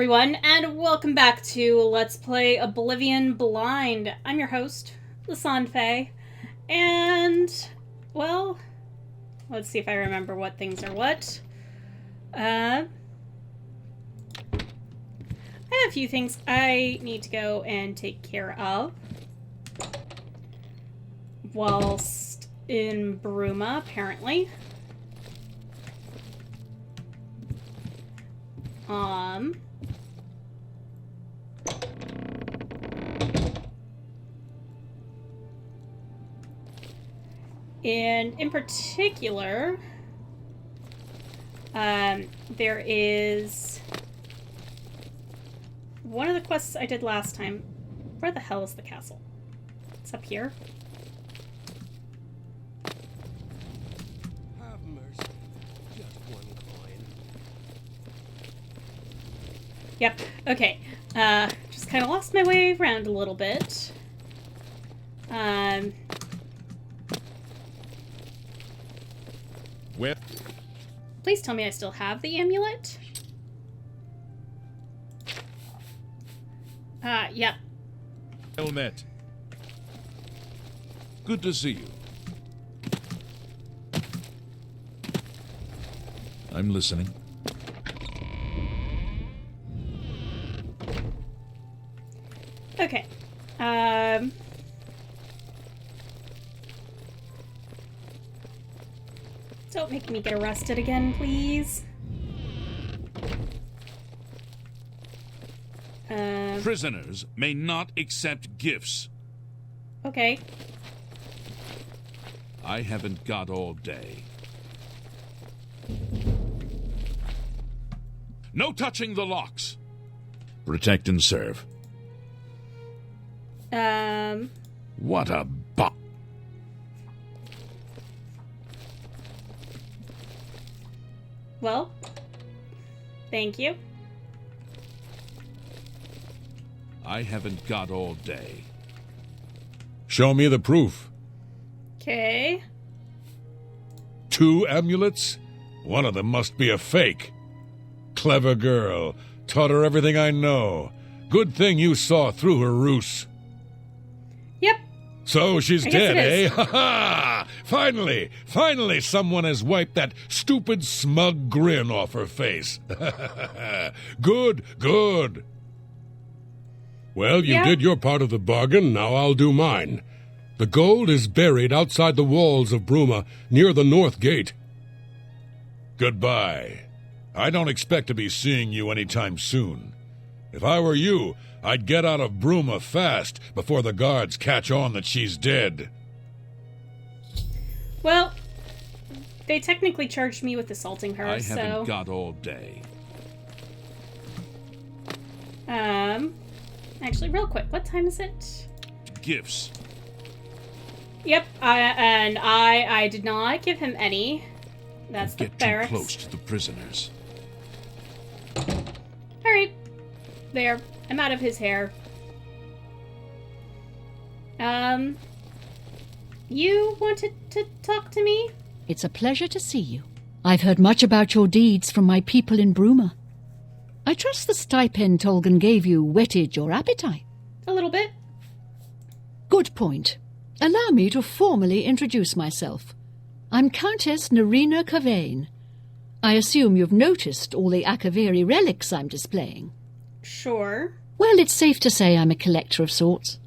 everyone, and welcome back to Let's Play Oblivion Blind. I'm your host, Lasan Faye, and, well, let's see if I remember what things are what. I have a few things I need to go and take care of whilst in Bruma, apparently. And in particular, there is one of the quests I did last time. Where the hell is the castle? It's up here. Have mercy. Just one coin. Yep, okay. Just kind of lost my way around a little bit. Where? Please tell me I still have the amulet. Yep. Well met. Good to see you. I'm listening. Okay. Don't make me get arrested again, please. Prisoners may not accept gifts. Okay. I haven't got all day. No touching the locks. Protect and serve. What a Well, thank you. I haven't got all day. Show me the proof. Okay. 2 amulets? One of them must be a fake. Clever girl. Taught her everything I know. Good thing you saw through her ruse. Yep. So she's I guess dead, it eh? is. Ha ha! Finally someone has wiped that stupid, smug grin off her face. Good. Well, you Yeah. did your part of the bargain, now I'll do mine. The gold is buried outside the walls of Bruma, near the north gate. Goodbye. I don't expect to be seeing you anytime soon. If I were you, I'd get out of Bruma fast before the guards catch on that she's dead. Well, they technically charged me with assaulting her, I so... haven't got all day. Actually, real quick, what time is it? Gifts. Yep, I did not give him any. That's the Get too barracks. close to the prisoners. Alright. There. I'm out of his hair. You wanted to talk to me? It's a pleasure to see you. I've heard much about your deeds from my people in Bruma. I trust the stipend Tolgan gave you whetted your appetite. A little bit. Good point. Allow me to formally introduce myself. I'm Countess Narina Cavane. I assume you've noticed all the Akaviri relics I'm displaying. Sure. Well, it's safe to say I'm a collector of sorts.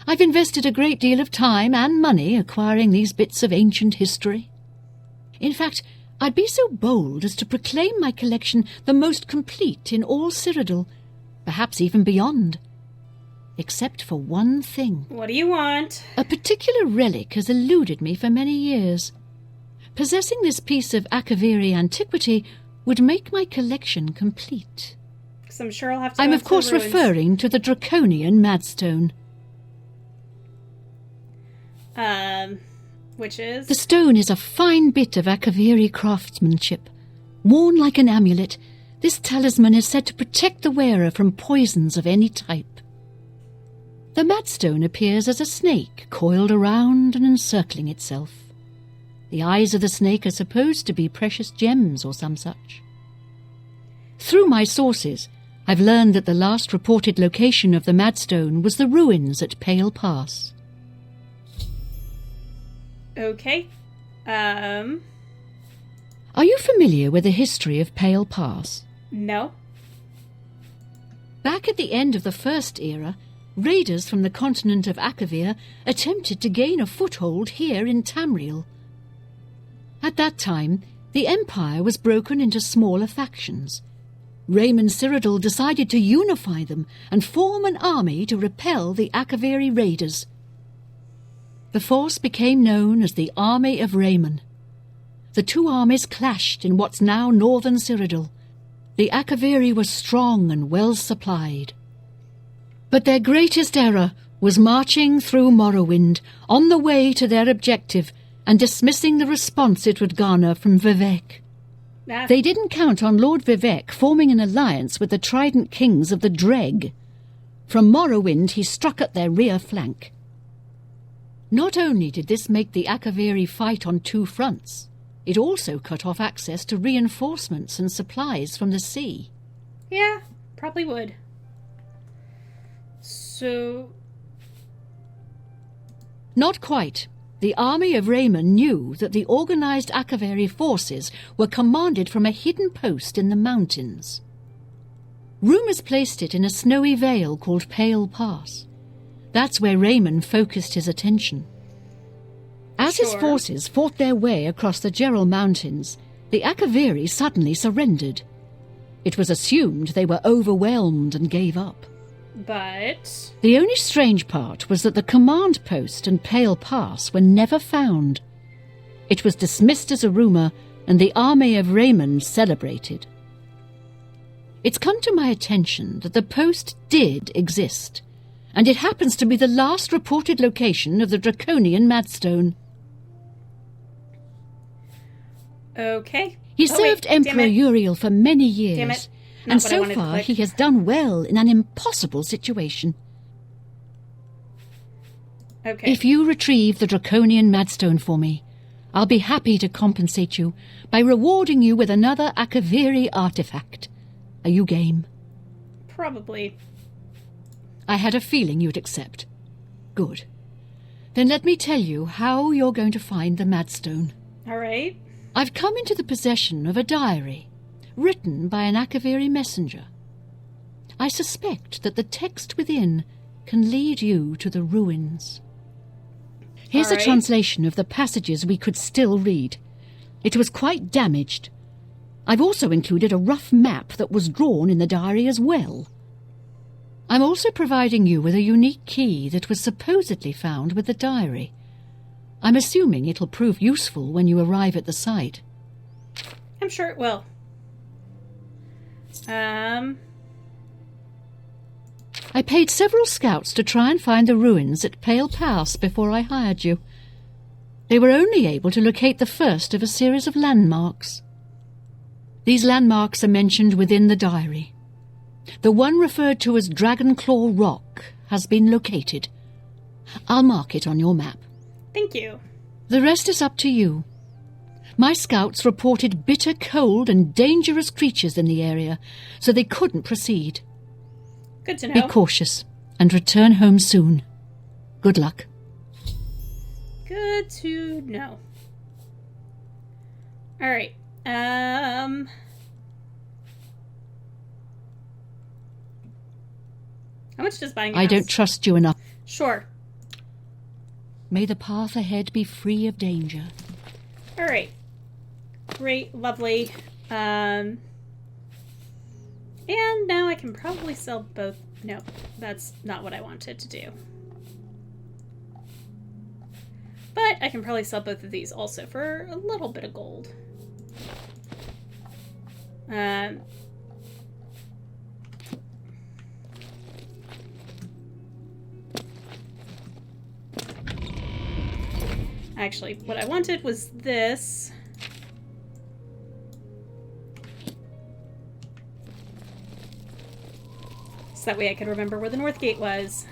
I've invested a great deal of time and money acquiring these bits of ancient history. In fact, I'd be so bold as to proclaim my collection the most complete in all Cyrodiil, perhaps even beyond. Except for one thing. What do you want? A particular relic has eluded me for many years. Possessing this piece of Akaviri antiquity would make my collection complete. Because I'm sure I'll have to I'm go of to the course ruins. referring to the Draconian Madstone. Which is? The stone is a fine bit of Akaviri craftsmanship. Worn like an amulet, this talisman is said to protect the wearer from poisons of any type. The Madstone appears as a snake coiled around and encircling itself. The eyes of the snake are supposed to be precious gems or some such. Through my sources, I've learned that the last reported location of the Madstone was the ruins at Pale Pass. Okay. Are you familiar with the history of Pale Pass? No. Back at the end of the First Era, raiders from the continent of Akavir attempted to gain a foothold here in Tamriel. At that time, the Empire was broken into smaller factions. Raymond Cyrodiil decided to unify them and form an army to repel the Akaviri raiders. The force became known as the Army of Raymond. The two armies clashed in what's now northern Cyrodiil. The Akaviri were strong and well supplied. But their greatest error was marching through Morrowind on the way to their objective and dismissing the response it would garner from Vivek. They didn't count on Lord Vivek forming an alliance with the Trident Kings of the Dreg. From Morrowind he struck at their rear flank. Not only did this make the Akaviri fight on two fronts, it also cut off access to reinforcements and supplies from the sea. Yeah, probably would. So... Not quite. The army of Raymond knew that the organized Akaviri forces were commanded from a hidden post in the mountains. Rumours placed it in a snowy vale called Pale Pass. That's where Raymond focused his attention. As his forces fought their way across the Gerald Mountains, the Akaviri suddenly surrendered. It was assumed they were overwhelmed and gave up. But... The only strange part was that the command post and Pale Pass were never found. It was dismissed as a rumour, and the army of Raymond celebrated. It's come to my attention that the post did exist, and it happens to be the last reported location of the Draconian Madstone. Okay. He served Emperor Uriel for many years, and so far he has done well in an impossible situation. Okay. If you retrieve the Draconian Madstone for me, I'll be happy to compensate you by rewarding you with another Akaviri artifact. Are you game? Probably. I had a feeling you'd accept. Good. Then let me tell you how you're going to find the Madstone. All right. I've come into the possession of a diary, written by an Akaviri messenger. I suspect that the text within can lead you to the ruins. Here's a translation of the passages we could still read. It was quite damaged. I've also included a rough map that was drawn in the diary as well. I'm also providing you with a unique key that was supposedly found with the diary. I'm assuming it'll prove useful when you arrive at the site. I'm sure it will. I paid several scouts to try and find the ruins at Pale Pass before I hired you. They were only able to locate the first of a series of landmarks. These landmarks are mentioned within the diary. The one referred to as Dragonclaw Rock has been located. I'll mark it on your map. Thank you. The rest is up to you. My scouts reported bitter cold and dangerous creatures in the area, so they couldn't proceed. Good to know. Be cautious and return home soon. Good luck. Good to know. All right. How much does buying a house? I don't trust you enough. Sure. May the path ahead be free of danger. All right. Great, lovely. And now I can probably sell both. No, that's not what I wanted to do. But I can probably sell both of these also for a little bit of gold. Actually, what I wanted was this. So that way I could remember where the North Gate was.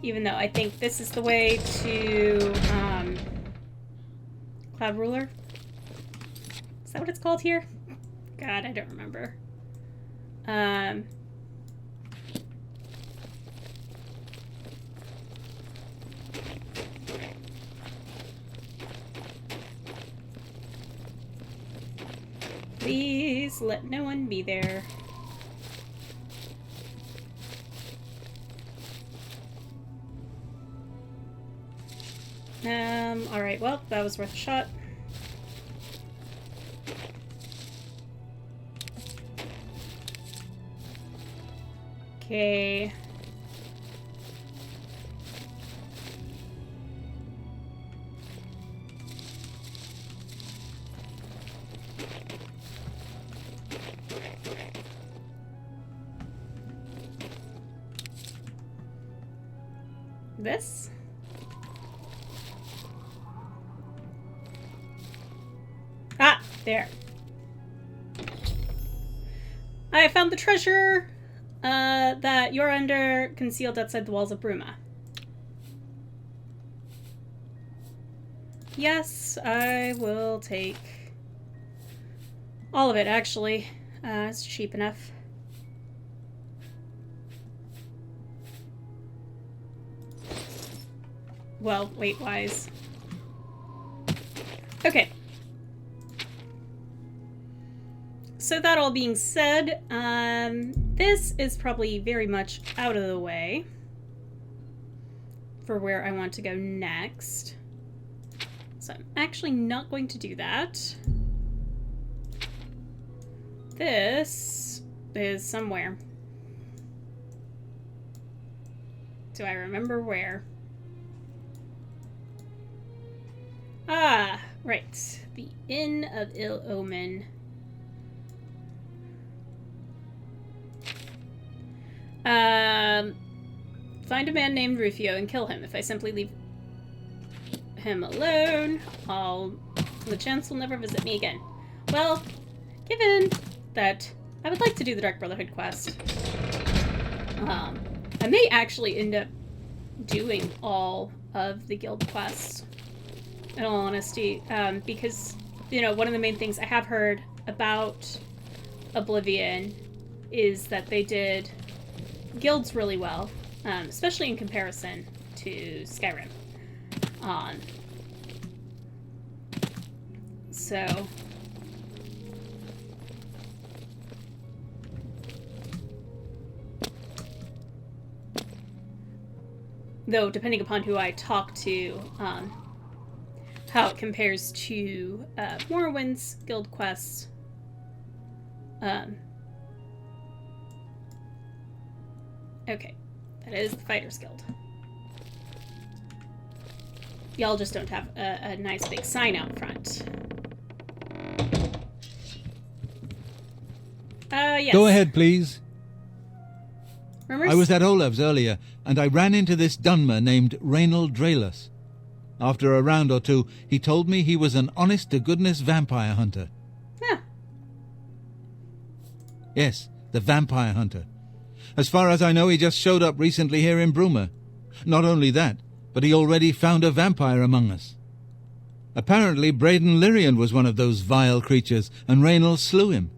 Even though I think this is the way to Cloud Ruler? Is that what it's called here? God, I don't remember. Please let no one be there. Alright, well, that was worth a shot. Okay. This? Ah, there. I found the treasure that you're under, concealed outside the walls of Bruma. Yes, I will take all of it, actually. It's cheap enough. Well, weight-wise. Okay. So that all being said, this is probably very much out of the way for where I want to go next. So I'm actually not going to do that. This is somewhere. Do I remember where? Ah, right. The Inn of Ill Omen. Find a man named Rufio and kill him. If I simply leave him alone, the chance will never visit me again. Well, given that I would like to do the Dark Brotherhood quest, I may actually end up doing all of the guild quests, in all honesty, because, you know, one of the main things I have heard about Oblivion is that they did guilds really well, especially in comparison to Skyrim. So though, depending upon who I talk to, how it compares to Morrowind's guild quests. Okay, that is the Fighters Guild. Y'all just don't have a nice big sign out front. Yes. Go ahead, please. Rumors? I was at Olaf's earlier, and I ran into this Dunmer named Reynold Draelus. After a round or two, he told me he was an honest-to-goodness vampire hunter. Yeah. Yes, the vampire hunter. As far as I know, he just showed up recently here in Bruma. Not only that, but he already found a vampire among us. Apparently, Braden Lyrian was one of those vile creatures, and Reynold slew him.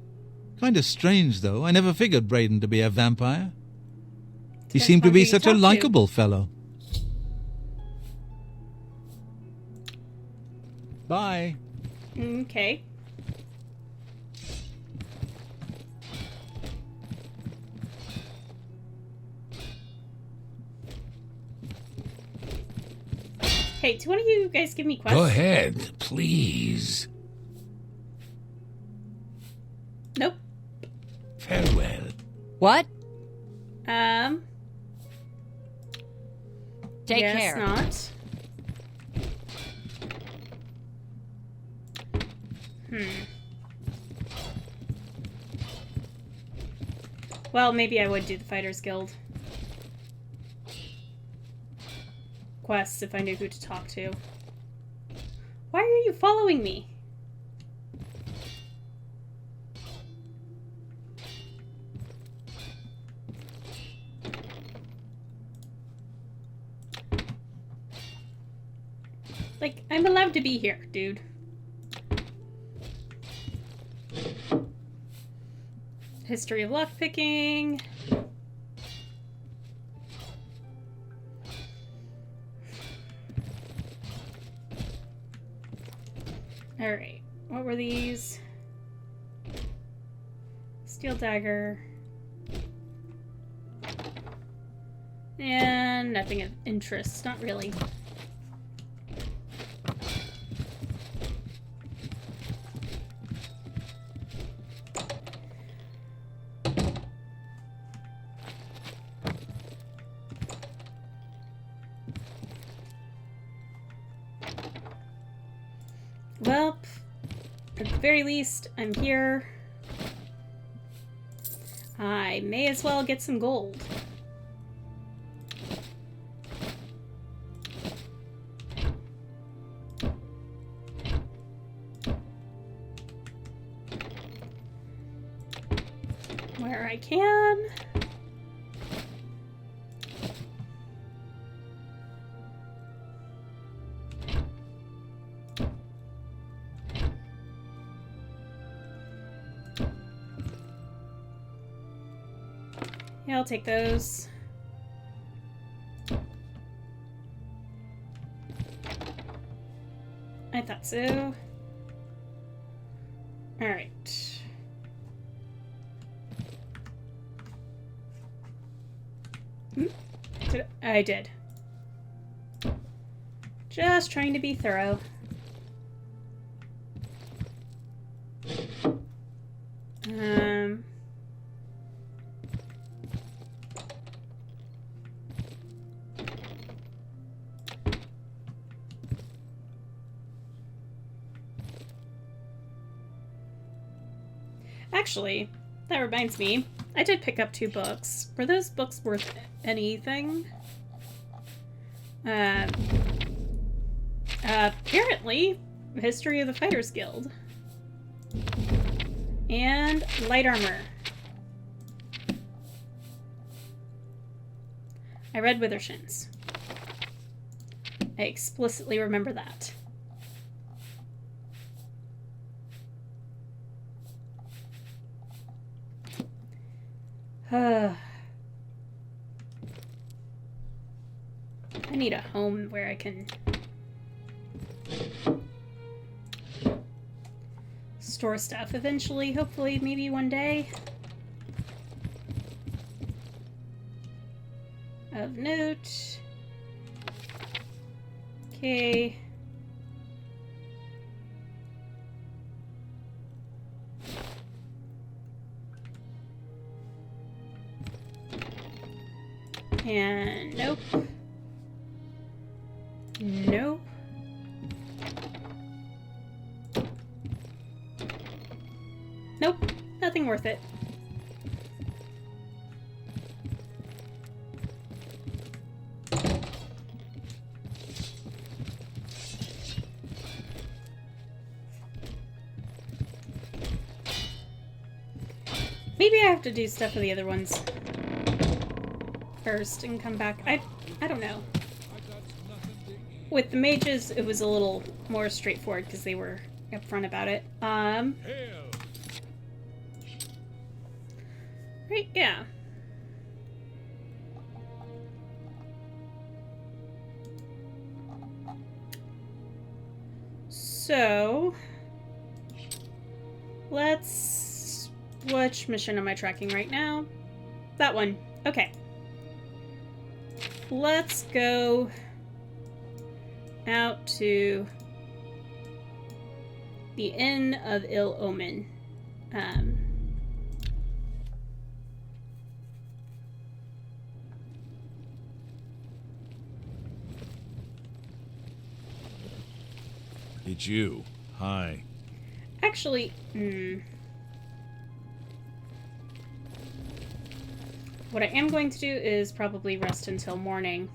Kind of strange, though. I never figured Braden to be a vampire. He seemed to be such a likable fellow. Bye. Okay. Hey, do one of you guys give me quests? Go ahead, please. Nope. Farewell. What? Take Guess care. Not. Well, maybe I would do the Fighters Guild quests if I knew who to talk to. Why are you following me? Like, I'm allowed to be here, dude. History of lockpicking. Alright, what were these? Steel dagger. And nothing of interest, not really. Well, at the very least, I'm here. I may as well get some gold. Where I can. Yeah, I'll take those. I thought so. Alright. I did. Just trying to be thorough. Actually, that reminds me, I did pick up 2 books. Were those books worth anything? Apparently, History of the Fighters Guild. And light armor. I read Withershins. I explicitly remember that. I need a home where I can store stuff eventually, hopefully, maybe one day. Of note. Okay. And nope. Nope. Nope. Nothing worth it. Maybe I have to do stuff with the other ones first and come back. I don't know. With the mages, it was a little more straightforward because they were upfront about it. Right, yeah. So, which mission am I tracking right now? That one. Okay. Let's go out to the Inn of Ill Omen. It's you. Hi. Actually, what I am going to do is probably rest until morning.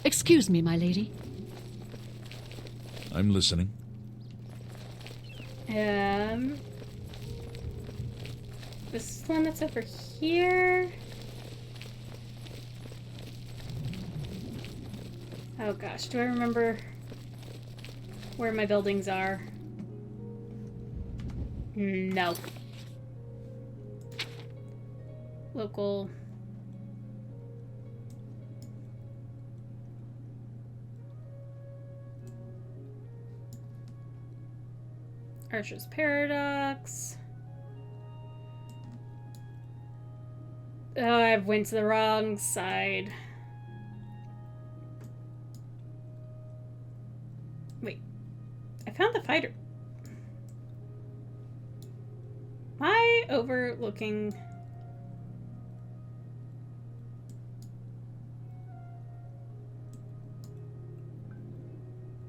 Excuse me, my lady. I'm listening. This one that's over here. Oh gosh, do I remember where my buildings are? No. Local. Archer's Paradox. Oh, I went to the wrong side. Wait. I found the fighter. Am I overlooking?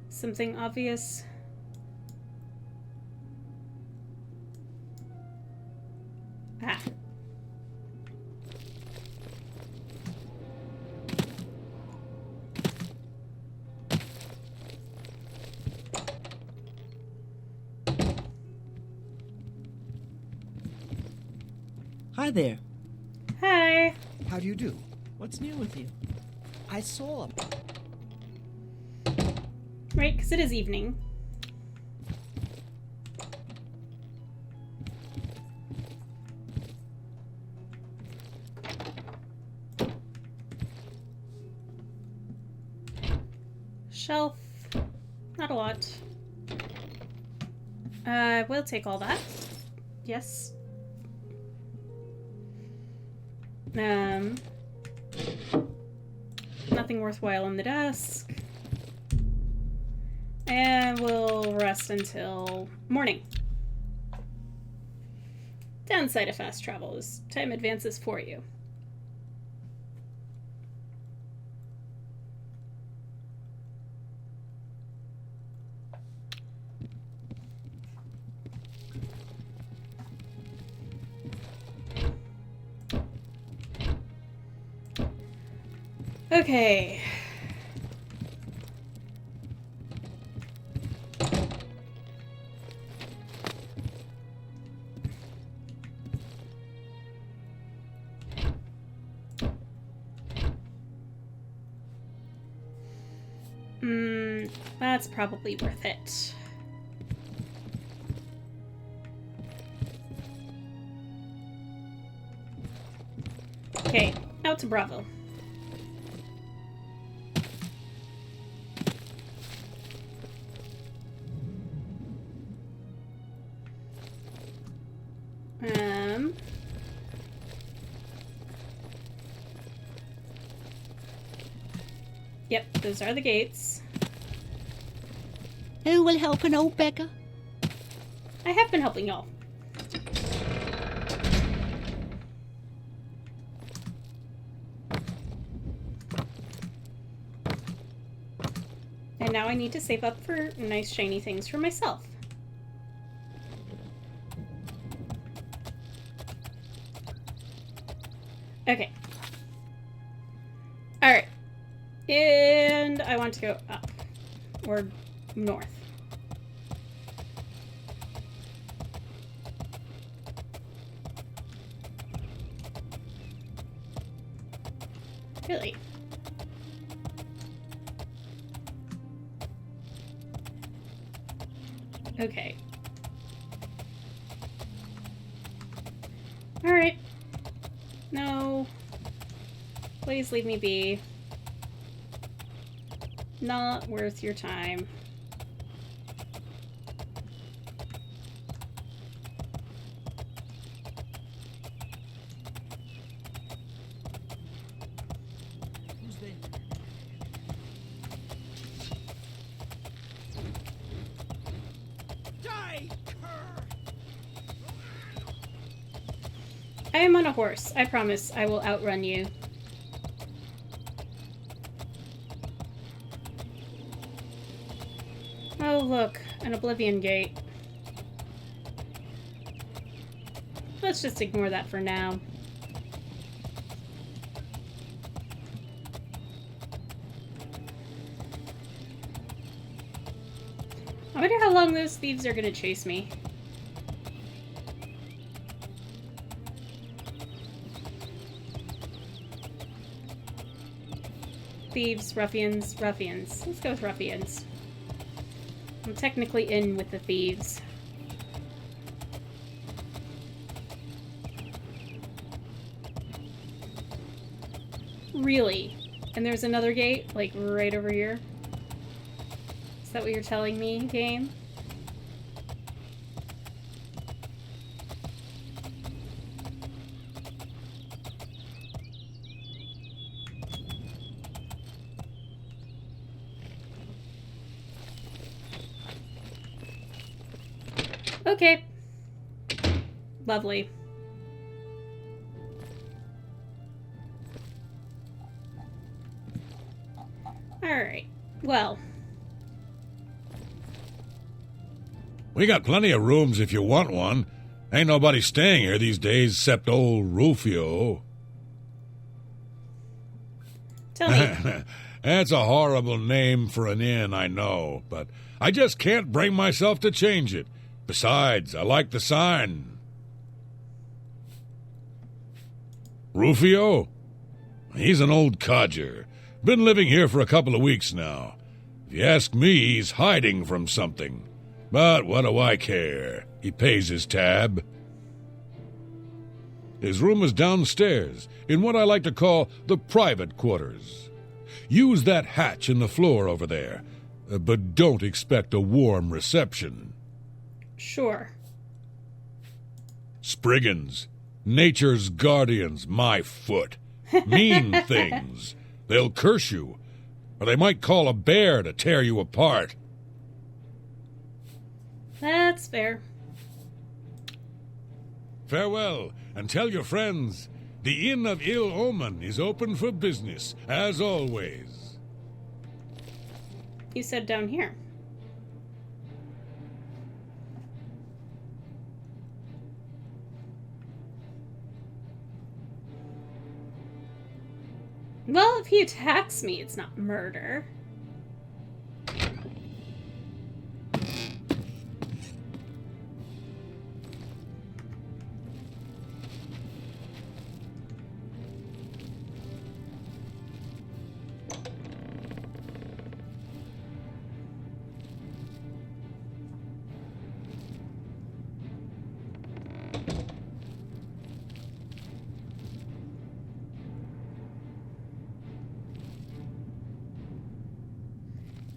Something obvious? Ah. Hi there. Hi. How do you do? What's new with you? I saw him. Right, because it is evening. Shelf. Not a lot. We'll take all that. Yes. Nothing worthwhile on the desk. And we'll rest until morning. Downside of fast travel is time advances for you. Okay. That's probably worth it. Okay, out to Bravo. Yep, those are the gates. Who will help an old beggar? I have been helping y'all. And now I need to save up for nice shiny things for myself. Okay. Alright. And I want to go up. Or north. Really? Okay. Alright. No. Please leave me be. Not worth your time. Who's there? Die, cur! I am on a horse. I promise I will outrun you. Oh, look, an Oblivion gate. Let's just ignore that for now. I wonder how long those thieves are gonna chase me. thieves, ruffians, ruffians. Let's go with ruffians. I'm technically in with the thieves. Really? And there's another gate, like, right over here? Is that what you're telling me, game? Okay. Lovely. Alright. Well. We got plenty of rooms if you want one. Ain't nobody staying here these days except old Rufio. Tell me. That's a horrible name for an inn, I know, but I just can't bring myself to change it. Besides, I like the sign. Rufio? He's an old codger. Been living here for a couple of weeks now. If you ask me, he's hiding from something. But what do I care? He pays his tab. His room is downstairs, in what I like to call the private quarters. Use that hatch in the floor over there, but don't expect a warm reception. Sure. Spriggans, nature's guardians, my foot. Mean things. They'll curse you, or they might call a bear to tear you apart. That's fair. Farewell, and tell your friends, the Inn of Ill Omen is open for business, as always. You said down here. Well, if he attacks me, it's not murder.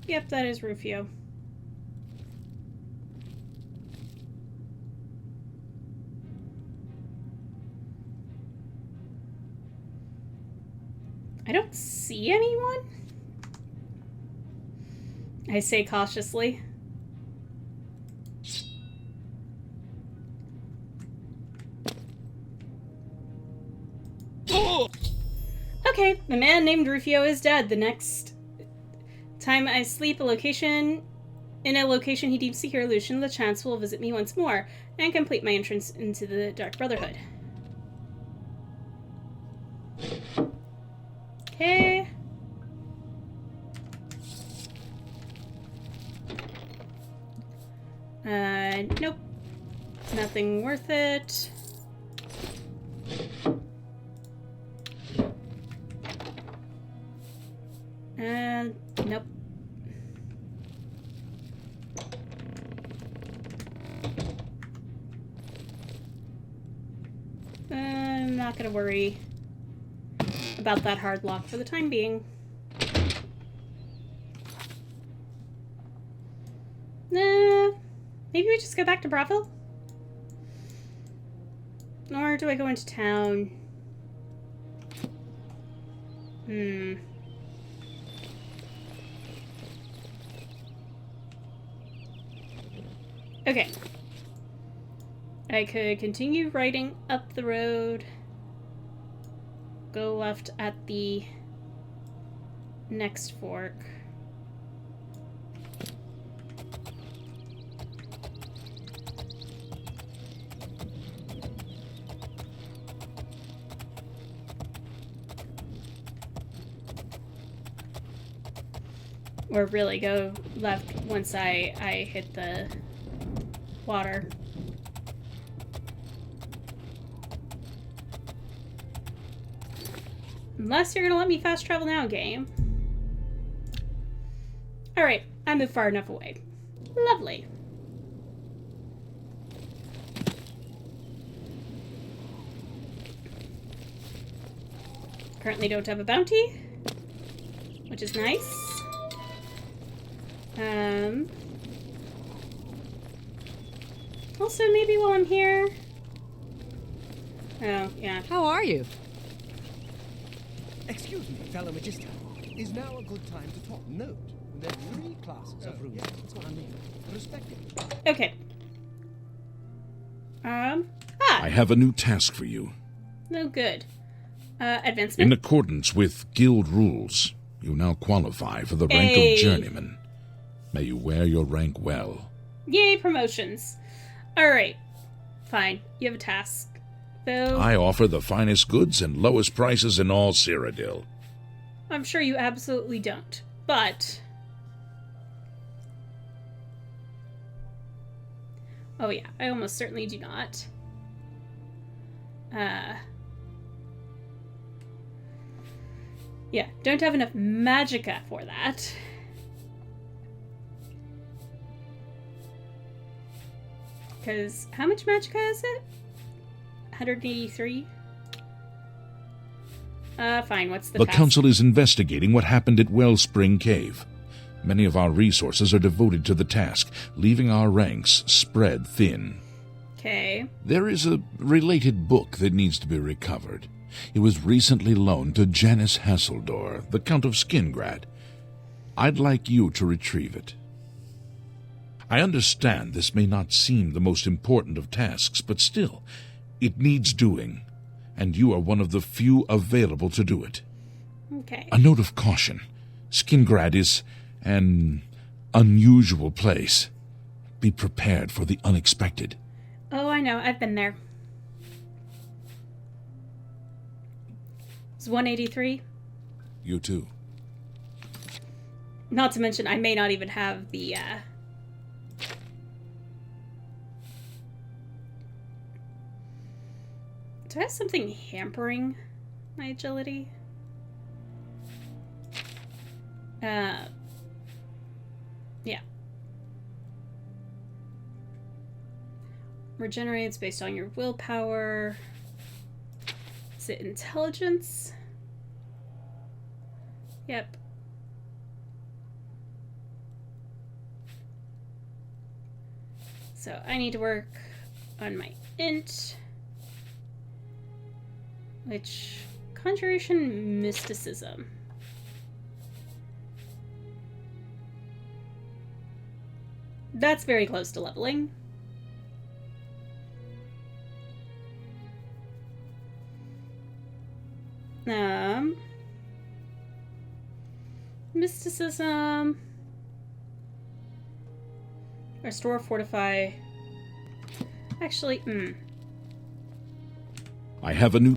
Yep, that is Rufio. I don't see anyone? I say cautiously. Okay, the man named Rufio is dead. The next time I sleep in a location he deems secure, Lucian the Chance will visit me once more and complete my entrance into the Dark Brotherhood. Okay. Nope. Nothing worth it. Nope. I'm not gonna worry about that hard lock for the time being. Nah, maybe we just go back to Bravo? Or do I go into town? Okay. I could continue riding up the road, go left at the next fork. Or really go left once I hit the water. Unless you're gonna let me fast travel now, game. Alright, I moved far enough away. Lovely. Currently don't have a bounty, which is nice. Also, maybe while I'm here... Oh, yeah. How are you? Excuse me, fellow Magister. Is now a good time to talk? Note, there are 3 classes of rooms. Respected. Okay. I have a new task for you. No good. Advancement? In accordance with guild rules, you now qualify for the rank Hey. of journeyman. May you wear your rank well. Yay, promotions. Alright. Fine. You have a task. Though, I offer the finest goods and lowest prices in all Cyrodiil. I'm sure you absolutely don't. But... Oh yeah, I almost certainly do not. Yeah, don't have enough magicka for that. Because, how much magicka is it? 183? Fine, what's the The task? Council is investigating what happened at Wellspring Cave. Many of our resources are devoted to the task, leaving our ranks spread thin. Okay. There is a related book that needs to be recovered. It was recently loaned to Janice Hasseldor, the Count of Skingrad. I'd like you to retrieve it. I understand this may not seem the most important of tasks, but still, it needs doing, and you are one of the few available to do it. Okay. A note of caution. Skingrad is an unusual place. Be prepared for the unexpected. Oh, I know. I've been there. It's 183. You too. Not to mention, I may not even have the, Do I have something hampering my agility? Yeah. Regenerates based on your willpower. Is it intelligence? Yep. So I need to work on my int, which conjuration mysticism. That's very close to leveling. Mysticism. Restore, fortify. Actually, I have a new...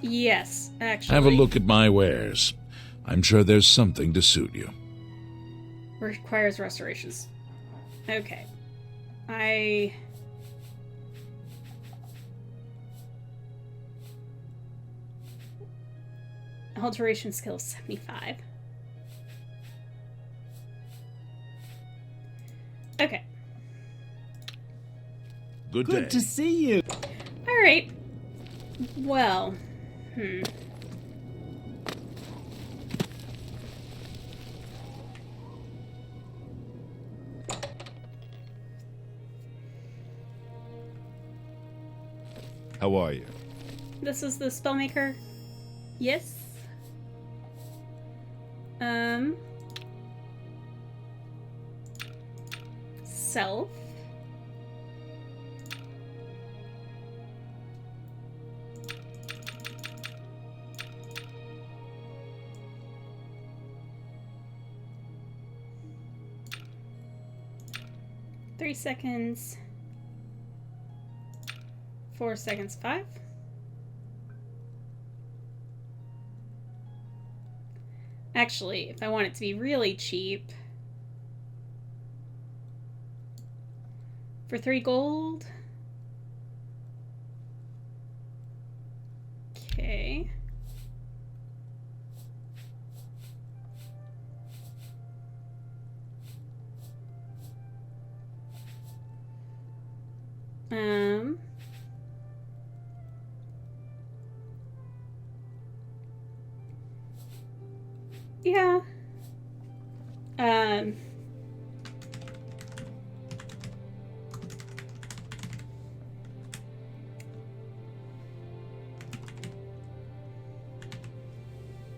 Yes, actually. Have a look at my wares. I'm sure there's something to suit you. Requires restorations. Okay. Alteration skill 75. Okay. Good day. Good to see you. Alright. Well, How are you? This is the spellmaker. Yes. Self. Three seconds. 4 seconds, 5. Actually, if I want it to be really cheap, for 3 gold. Okay. Um. Yeah.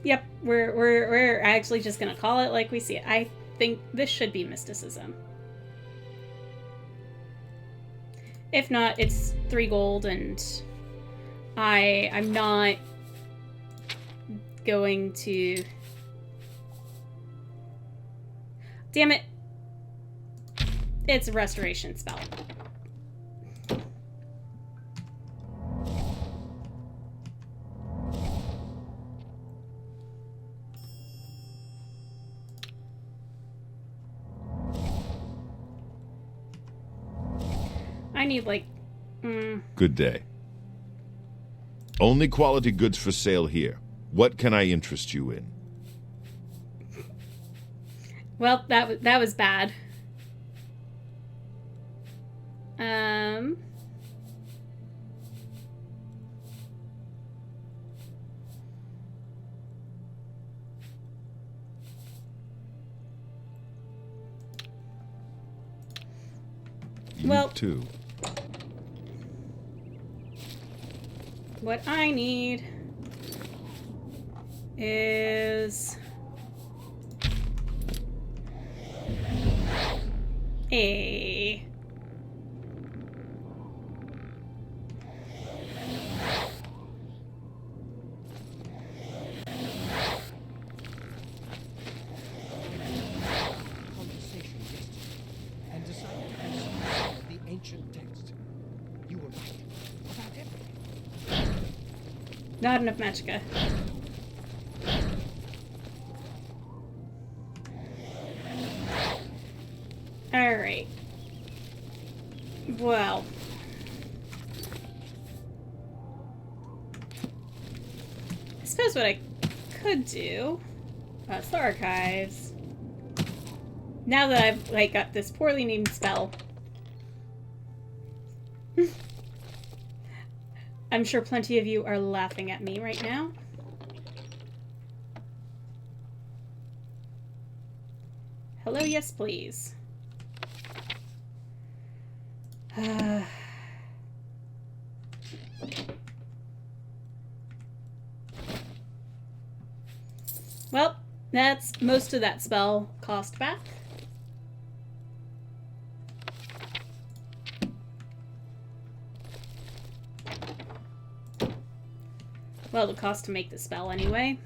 Yep, we're actually just gonna call it like we see it. I think this should be mysticism. If not, it's 3 gold, and I'm not going to. Damn it! It's a restoration spell. I need, like... Good day. Only quality goods for sale here. What can I interest you in? Well, that was bad. Well, too. What I need is a Conversation yesterday and decided to consult some of the ancient text. You were right about everything. not enough magicka. Alright. Well. I suppose what I could do... it's the archives. Now that I've, like, got this poorly named spell. I'm sure plenty of you are laughing at me right now. Hello, yes, please. Well, that's most of that spell cost back. Well, the cost to make the spell anyway.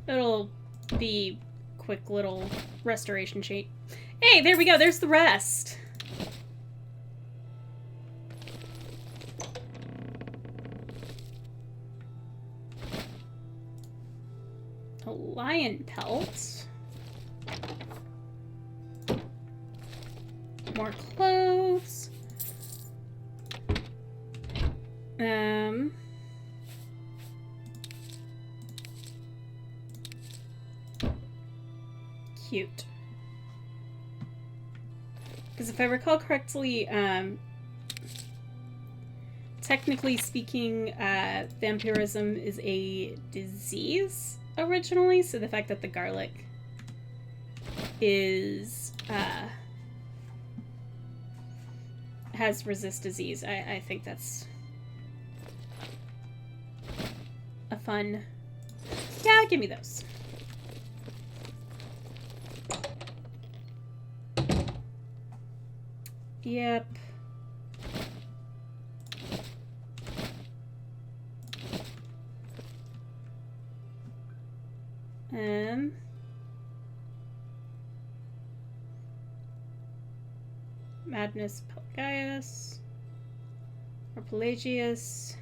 It'll be quick little restoration sheet. Hey, there we go. There's the rest. A lion pelt. More clothes. Cute. Because if I recall correctly, technically speaking, vampirism is a disease originally, so the fact that the garlic is, has resist disease, I think that's a fun... Yeah, give me those. Yep. Madness Pelagius or Pelagius.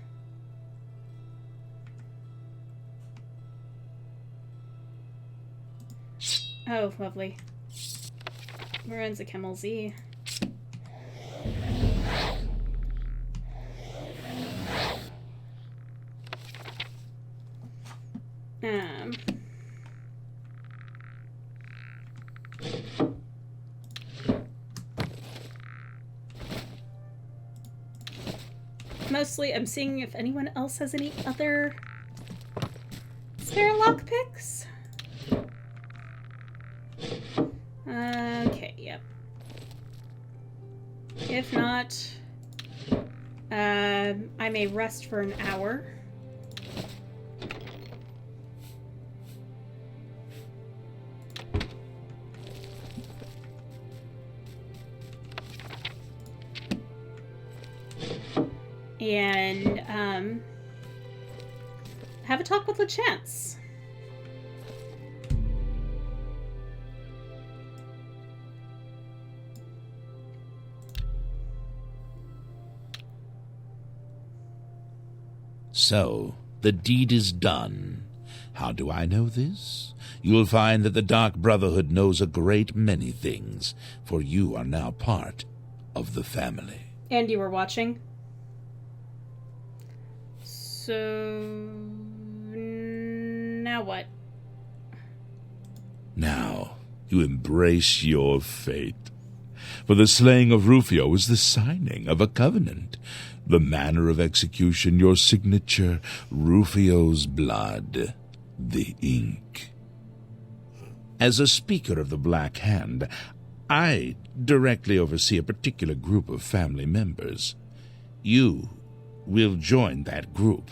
Oh, lovely. Lorenza Kemmel Z. mostly I'm seeing if anyone else has any other spare lockpicks. Okay, yep. If not, I may rest for an hour. And have a talk with LeChance. So, the deed is done. How do I know this? You'll find that the Dark Brotherhood knows a great many things, for you are now part of the family. And you were watching? So... now what? Now, you embrace your fate. For the slaying of Rufio is the signing of a covenant. The manner of execution, your signature, Rufio's blood, the ink. As a speaker of the Black Hand, I directly oversee a particular group of family members. You will join that group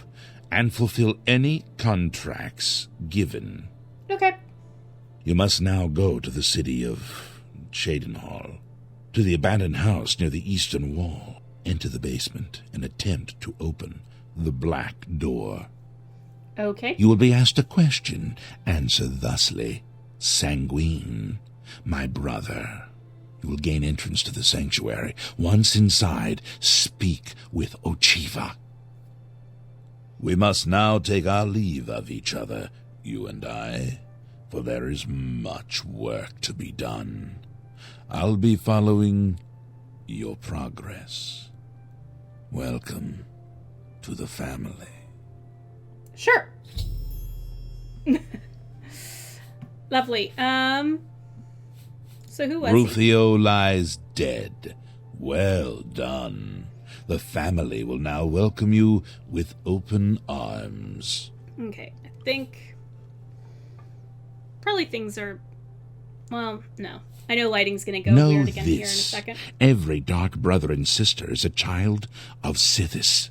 and fulfill any contracts given. Okay. You must now go to the city of Cheydinhal, to the abandoned house near the eastern wall. Enter the basement and attempt to open the black door. Okay. You will be asked a question. Answer thusly. Sanguine, my brother. You will gain entrance to the sanctuary. Once inside, speak with Ochiva. We must now take our leave of each other, you and I, for there is much work to be done. I'll be following your progress. Welcome to the family. Sure. Lovely. So who was he? Rufio lies dead. Well done. The family will now welcome you with open arms. Okay, I think... probably things are... well, no. I know lighting's gonna go Know weird again this. here in a second. Every dark brother and sister is a child of Sithis.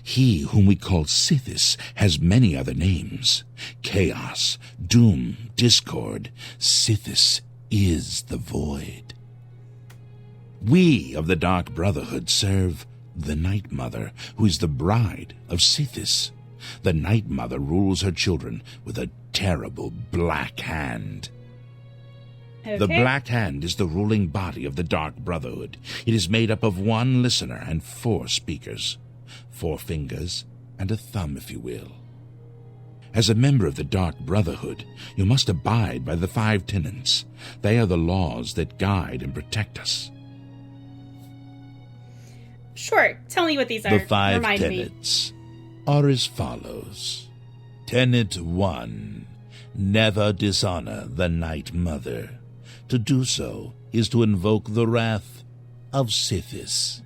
He whom we call Sithis has many other names. Chaos, Doom, Discord. Sithis is the void. We of the Dark Brotherhood serve the Night Mother, who is the bride of Sithis. The Night Mother rules her children with a terrible black hand. Okay. The Black Hand is the ruling body of the Dark Brotherhood. It is made up of one listener and 4 speakers. 4 fingers and a thumb, if you will. As a member of the Dark Brotherhood, you must abide by the 5 tenets. They are the laws that guide and protect us. Sure, tell me what these are. The 5 Remind tenets are as follows. Tenet 1. Never dishonor the Night Mother. To do so is to invoke the wrath of Sithis.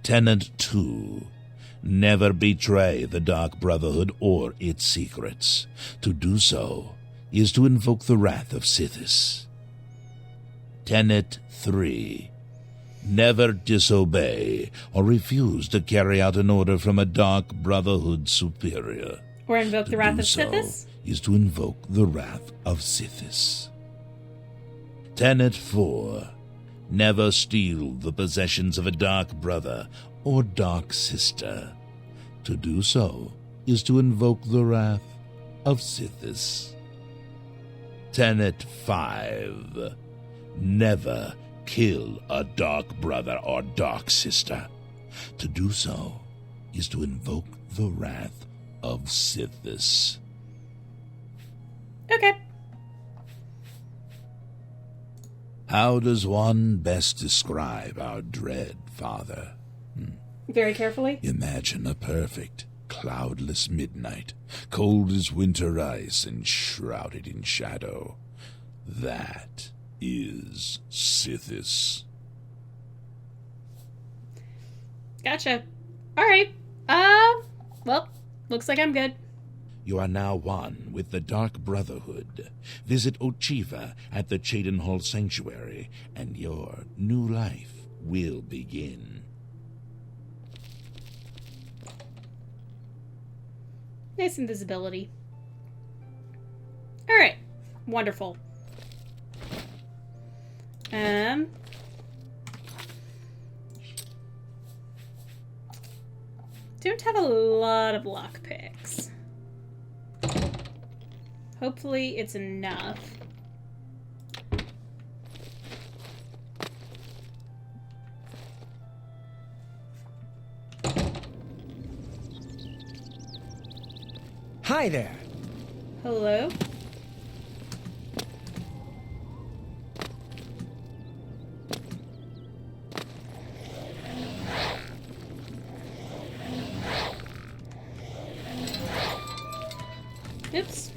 Tenet 2. Never betray the Dark Brotherhood or its secrets. To do so is to invoke the wrath of Sithis. Tenet 3. Never disobey or refuse to carry out an order from a Dark Brotherhood superior. Or invoke the wrath of so Sithis? Is to invoke the wrath of Sithis. Tenet 4. Never steal the possessions of a Dark Brother or Dark Sister. To do so is to invoke the wrath of Sithis. Tenet 5. Never kill a Dark Brother or Dark Sister. To do so is to invoke the wrath of Sithis. Okay. How does one best describe our dread father? Very carefully. Imagine a perfect, cloudless midnight, cold as winter ice and shrouded in shadow. That is Sithis. Gotcha. Alright. Well, looks like I'm good. You are now one with the Dark Brotherhood. Visit Ochiva at the Cheydinhall Sanctuary, and your new life will begin. Nice invisibility. Alright. Wonderful. Don't have a lot of lockpicks. Hopefully it's enough. Hi there. Hello? Oops.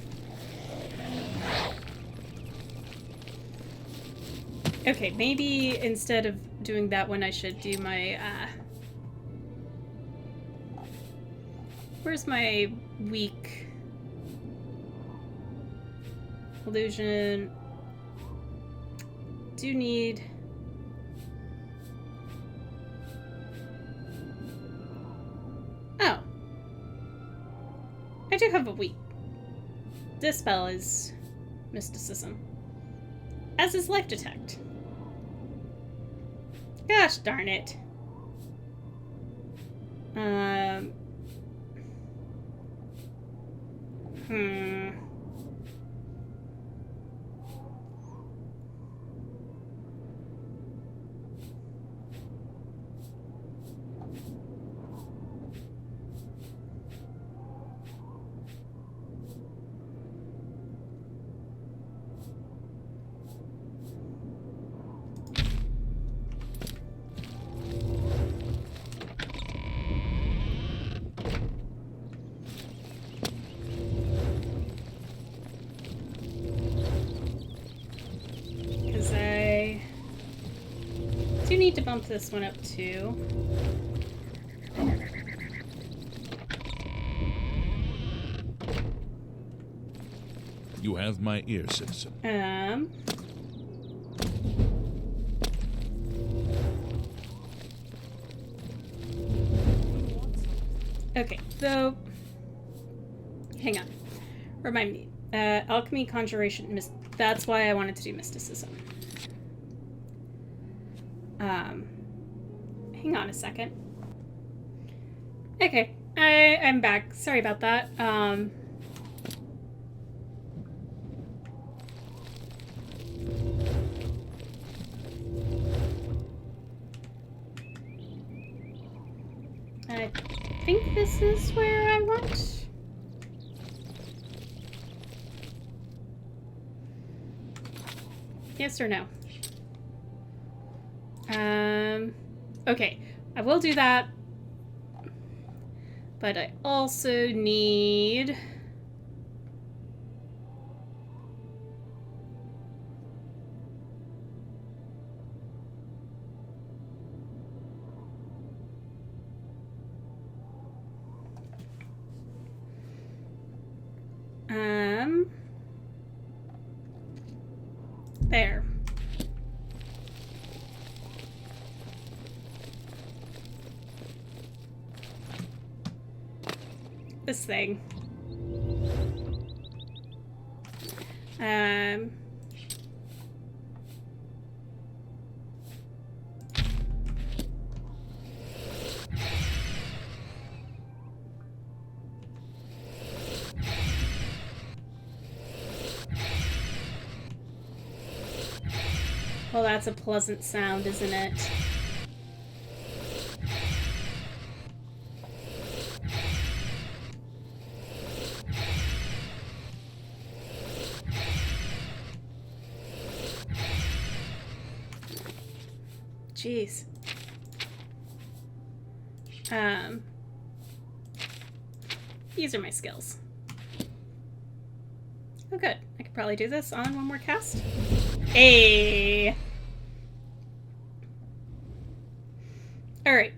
Okay, maybe instead of doing that one, I should do my, where's my weak illusion? Do need... Oh. I do have a weak. This spell is mysticism. As is life detect. Gosh darn it. Because I do need to bump this one up too. You have my ear, citizen. Okay, so hang on. Remind me. Alchemy, conjuration, that's why I wanted to do mysticism. Hang on a second. Okay, I'm back. Sorry about that. I think this is where I want. Yes or no? Okay, I will do that. But I also need... There. This thing. Well, that's a pleasant sound, isn't it? Jeez. These are my skills. Oh, good. I could probably do this on one more cast. Hey. All right.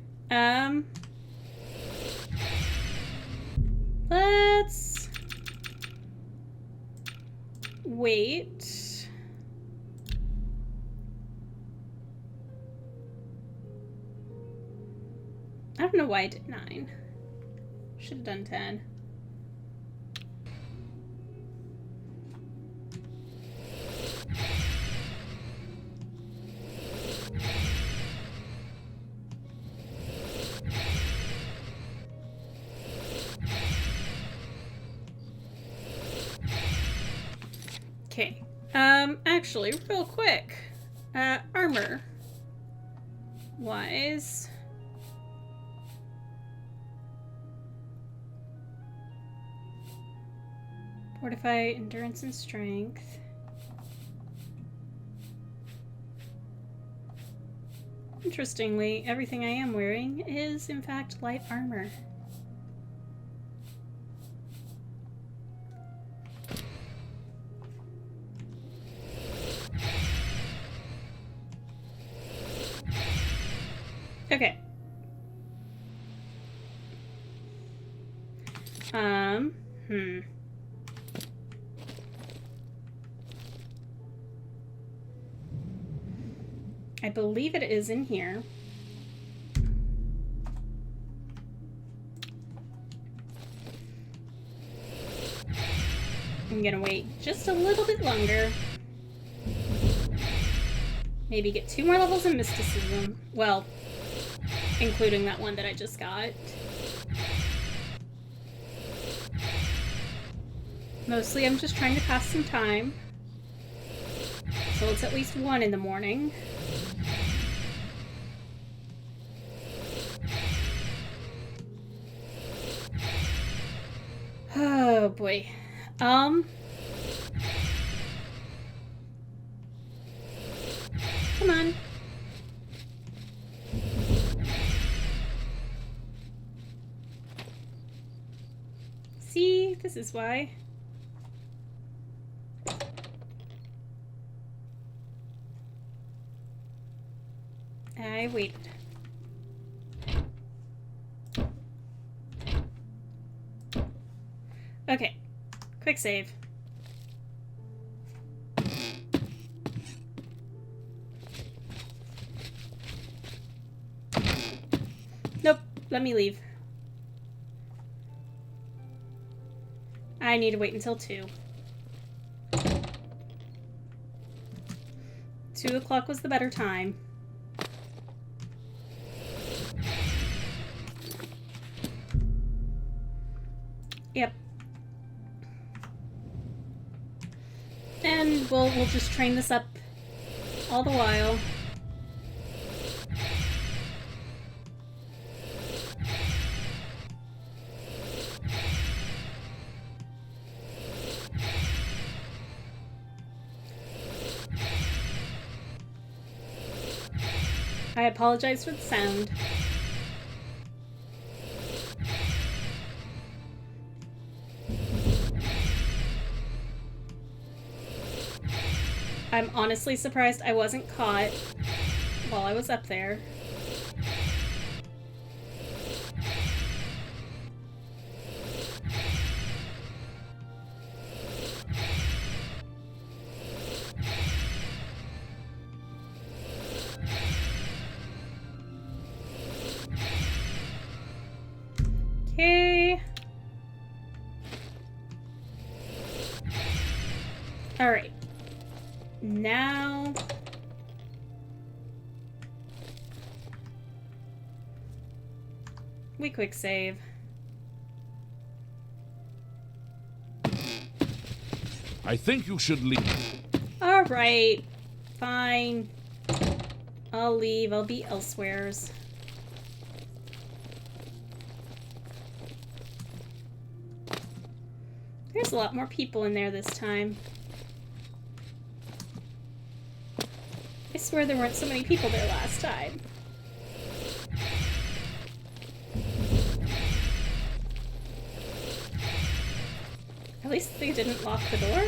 Let's wait. I don't know why I did 9. Should have done 10. Okay. Actually, real quick. Armor wise. Fortify endurance and strength. Interestingly, everything I am wearing is in fact light armor. Okay. I believe it is in here. I'm gonna wait just a little bit longer. Maybe get 2 more levels in mysticism. Well, including that one that I just got. Mostly I'm just trying to pass some time. So it's at least 1 in the morning. Oh boy. Come on. See, this is why. I waited. Okay, quick save. Nope, let me leave. I need to wait until 2. 2 o'clock was the better time. Yep. And we'll just train this up all the while. I apologize for the sound. I'm honestly surprised I wasn't caught while I was up there. Okay. All right. Now we quick save. I think you should leave. All right, fine. I'll leave. I'll be elsewheres. There's a lot more people in there this time. I swear there weren't so many people there last time. At least they didn't lock the door.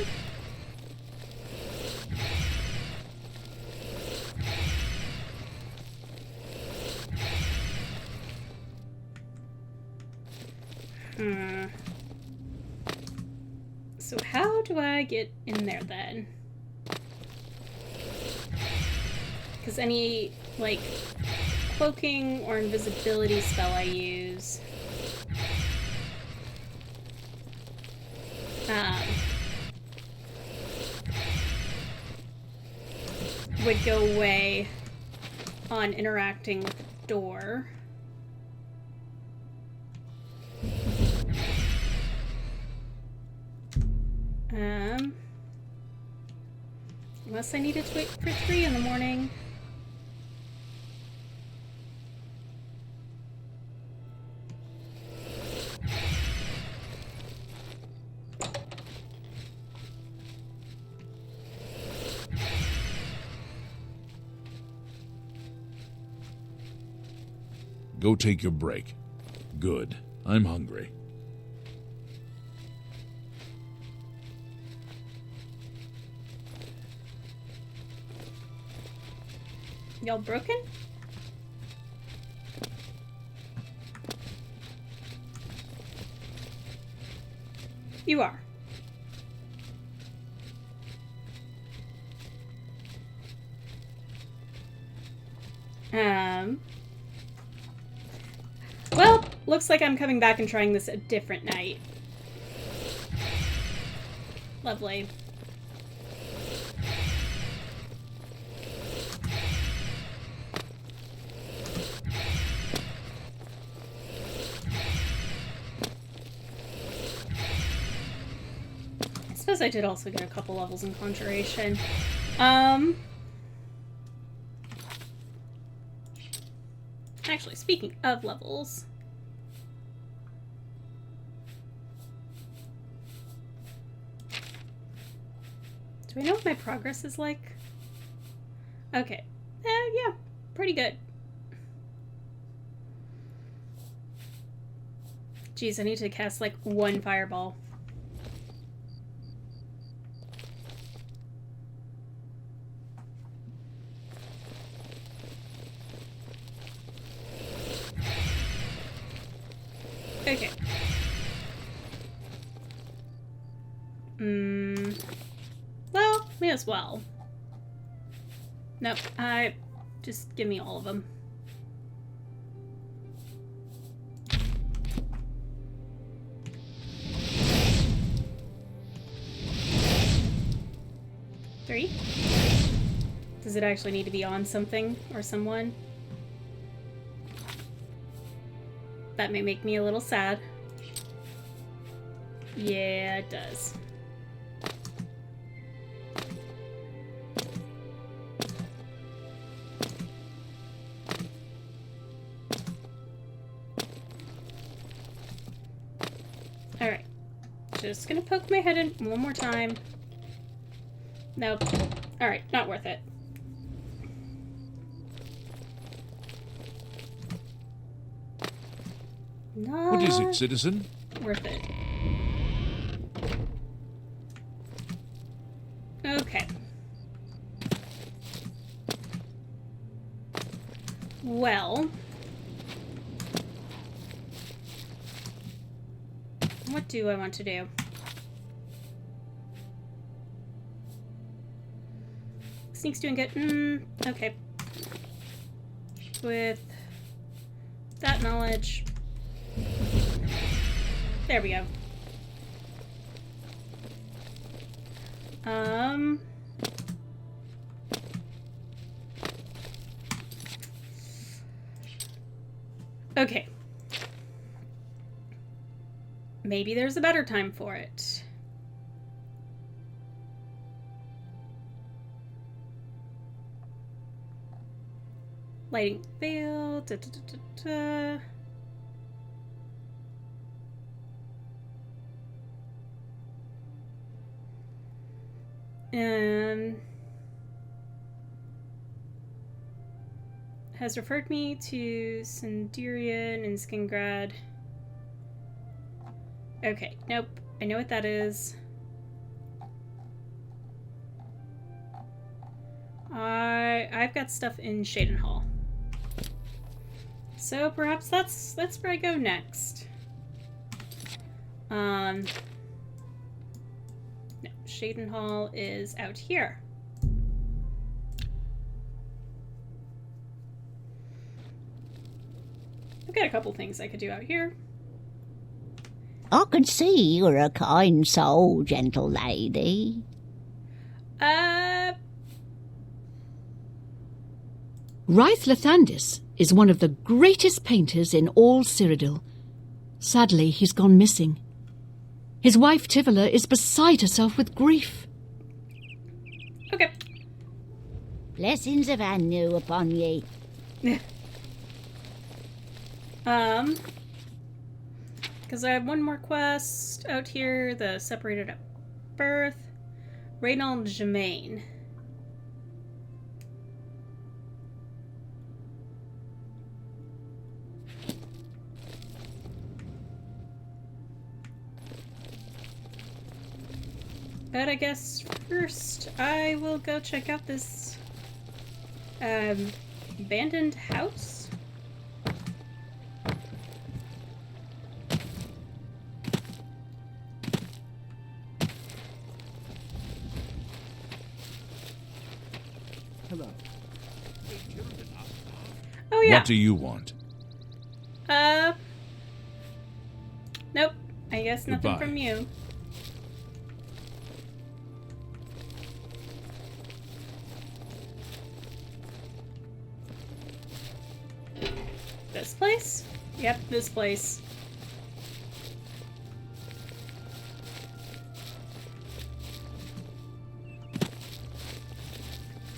So how do I get in there then? Because any, like, cloaking or invisibility spell I use would go away on interacting with the door. Unless I needed to wait for 3 in the morning. Go take your break. Good. I'm hungry. Y'all broken? You are. Well, looks like I'm coming back and trying this a different night. Lovely. I suppose I did also get a couple levels in Conjuration. Actually, speaking of levels... Do I know what my progress is like? Okay. Yeah, pretty good. Jeez, I need to cast like 1 fireball. Okay. Well, may as well. Nope, just give me all of them. Three? Does it actually need to be on something or someone? That may make me a little sad. Yeah, it does. Alright. Just gonna poke my head in one more time. Nope. Alright, not worth it. Not What is it, citizen? worth it. Okay. Well, what do I want to do? Sneak's doing good. Okay. With that knowledge. There we go. Okay. Maybe there's a better time for it. Lighting veil. Da, da, da, da, da. Has referred me to Sindirian and Skingrad. Okay, nope. I know what that is. I've got stuff in Shaden Hall. So perhaps that's where I go next. Shaden Hall is out here. I've got a couple things I could do out here. I can see you're a kind soul, gentle lady. Ryth Lathandis is one of the greatest painters in all Cyrodiil. Sadly, he's gone missing. His wife Tivila is beside herself with grief. Okay. Blessings of Anu upon ye. Because I have one more quest out here, the Separated at Birth. Reynald Germain. But I guess first I will go check out this abandoned house. Hello. Oh yeah. What do you want? Nope. I guess nothing Goodbye. from you. This place? Yep, this place.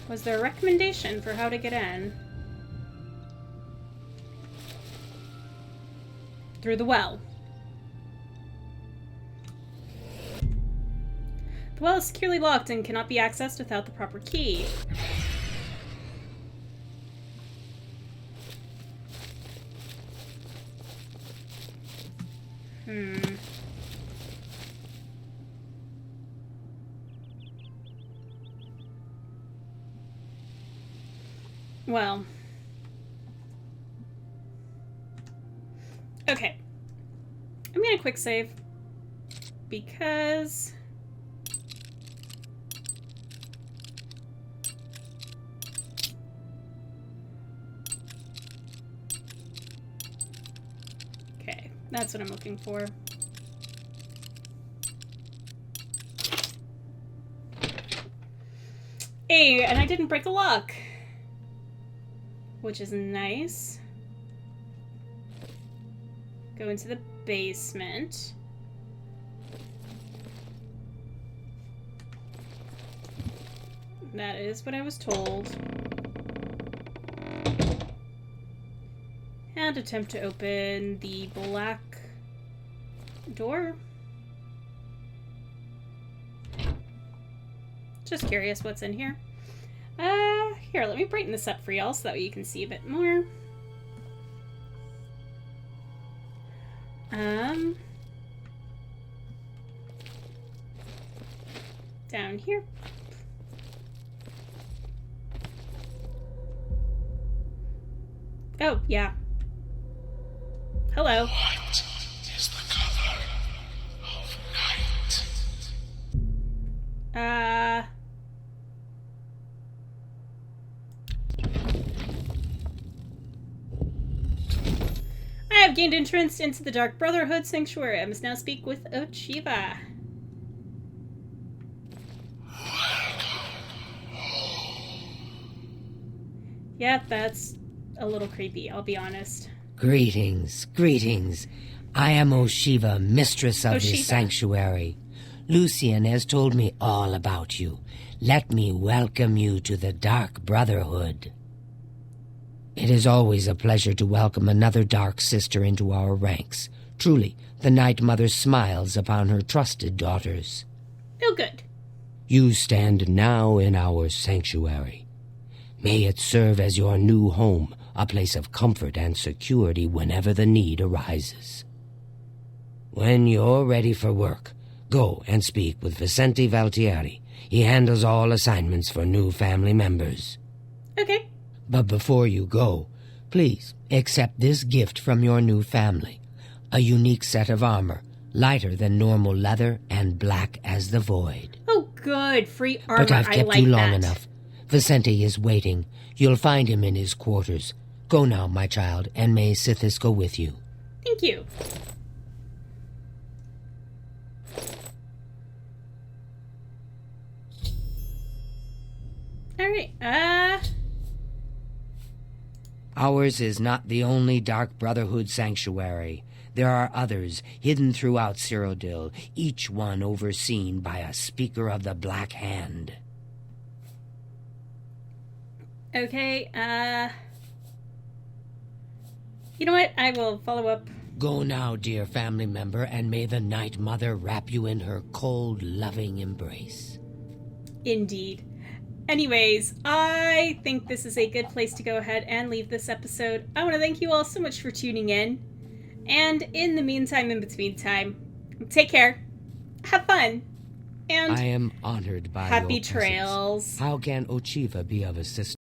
Was there a recommendation for how to get in? Through the well. The well is securely locked and cannot be accessed without the proper key. Well. Okay. I'm gonna quick save. Because... Okay, that's what I'm looking for. Hey, and I didn't break a lock. Which is nice. Go into the basement. That is what I was told. And attempt to open the black door. Just curious what's in here. Here, let me brighten this up for y'all so that way you can see a bit more. Down here. Oh, yeah. Hello. What is the color of night? I have gained entrance into the Dark Brotherhood Sanctuary. I must now speak with Ochiva. Yeah, that's a little creepy, I'll be honest. Greetings, greetings. I am Oshiva, mistress of this sanctuary. Lucian has told me all about you. Let me welcome you to the Dark Brotherhood. It is always a pleasure to welcome another Dark Sister into our ranks. Truly, the Night Mother smiles upon her trusted daughters. Oh, good. You stand now in our sanctuary. May it serve as your new home, a place of comfort and security whenever the need arises. When you're ready for work, go and speak with Vicente Valtieri. He handles all assignments for new family members. Okay. But before you go, please accept this gift from your new family. A unique set of armor, lighter than normal leather and black as the void. Oh, good. Free armor. But I've I kept like you long that. enough. Vicente is waiting. You'll find him in his quarters. Go now, my child, and may Sithis go with you. Thank you. Alright, Ours is not the only Dark Brotherhood sanctuary. There are others hidden throughout Cyrodiil, each one overseen by a Speaker of the Black Hand. okay, you know what? I will follow up. Go now, dear family member, and may the Night Mother wrap you in her cold, loving embrace. Indeed. Anyways, I think this is a good place to go ahead and leave this episode. I want to thank you all so much for tuning in. And in the meantime, in between time, take care, have fun, and I am honored by happy your presence. trails. How can Ochiva be of assistance?